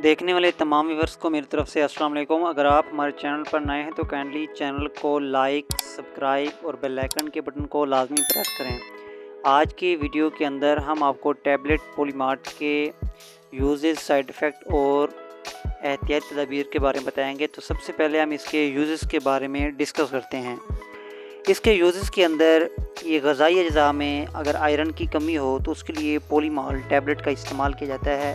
دیکھنے والے تمام ویورز کو میری طرف سے السلام علیکم۔ اگر آپ ہمارے چینل پر نئے ہیں تو کائنڈلی چینل کو لائک، سبسکرائب اور بیل آئیکن کے بٹن کو لازمی پریس کریں۔ آج کی ویڈیو کے اندر ہم آپ کو ٹیبلٹ پولیمارٹ کے یوزز، سائیڈ ایفیکٹ اور احتیاطی تدابیر کے بارے میں بتائیں گے۔ تو سب سے پہلے ہم اس کے یوزز کے بارے میں ڈسکس کرتے ہیں۔ اس کے یوزز کے اندر یہ غذائی اجزاء میں اگر آئرن کی کمی ہو تو اس کے لیے پولیمال ٹیبلٹ کا استعمال کیا جاتا ہے۔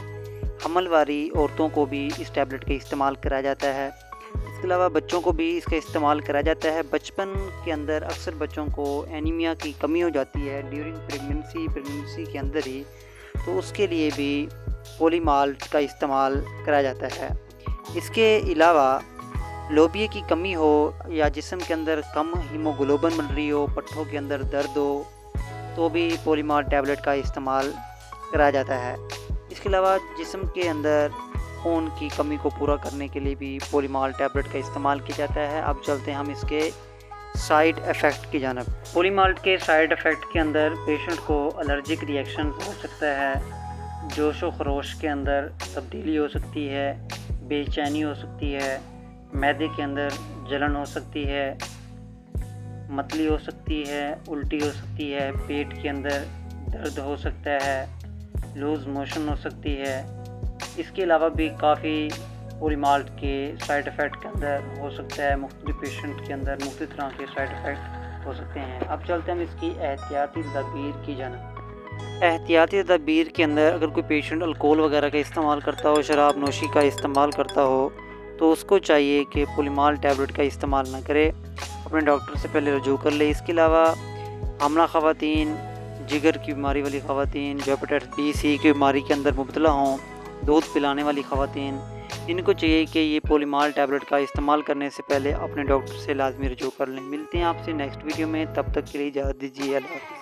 حمل والی عورتوں کو بھی اس ٹیبلٹ کا استعمال کرایا جاتا ہے۔ اس کے علاوہ بچوں کو بھی اس کا استعمال کرایا جاتا ہے۔ بچپن کے اندر اکثر بچوں کو اینیمیا کی کمی ہو جاتی ہے ڈیورنگ پریگننسی کے اندر ہی، تو اس کے لیے بھی پولیمال کا استعمال کرایا جاتا ہے۔ اس کے علاوہ لوبیے کی کمی ہو یا جسم کے اندر کم ہیموگلوبن بن رہی ہو، پٹھوں کے اندر درد ہو، تو بھی پولیمال ٹیبلٹ کا استعمال کرایا جاتا ہے۔ اس کے علاوہ جسم کے اندر خون کی کمی کو پورا کرنے کے لیے بھی پولیمال ٹیبلٹ کا استعمال کیا جاتا ہے۔ اب چلتے ہیں ہم اس کے سائیڈ ایفیکٹ کی جانب۔ پولیمال کے سائیڈ ایفیکٹ کے اندر پیشنٹ کو الرجک ری ایکشن ہو سکتا ہے، جوش و خروش کے اندر تبدیلی ہو سکتی ہے، بے چینی ہو سکتی ہے، معدے کے اندر جلن ہو سکتی ہے، متلی ہو سکتی ہے، الٹی ہو سکتی ہے، پیٹ کے اندر درد ہو سکتا ہے، لوز موشن ہو سکتی ہے۔ اس کے علاوہ بھی کافی پولیمال کے سائیڈ ایفیکٹ کے اندر ہو سکتا ہے۔ مختلف پیشنٹ کے اندر مختلف طرح کے سائیڈ ایفیکٹ ہو سکتے ہیں۔ اب چلتے ہیں ہم اس کی احتیاطی تدابیر کی جانب۔ احتیاطی تدابیر کے اندر اگر کوئی پیشنٹ الکوہل وغیرہ کا استعمال کرتا ہو، شراب نوشی کا استعمال کرتا ہو، تو اس کو چاہیے کہ پولیمال ٹیبلٹ کا استعمال نہ کرے، اپنے ڈاکٹر سے پہلے رجوع کر لے۔ اس کے علاوہ حاملہ خواتین، جگر کی بیماری والی خواتین، جو ہیپاٹائٹس بی سی کی بیماری کے اندر مبتلا ہوں، دودھ پلانے والی خواتین، ان کو چاہیے کہ یہ پولیمال ٹیبلٹ کا استعمال کرنے سے پہلے اپنے ڈاکٹر سے لازمی رجوع کر لیں۔ ملتے ہیں آپ سے نیکسٹ ویڈیو میں، تب تک کے لیے اجازت دیجیے۔ اللہ حافظ۔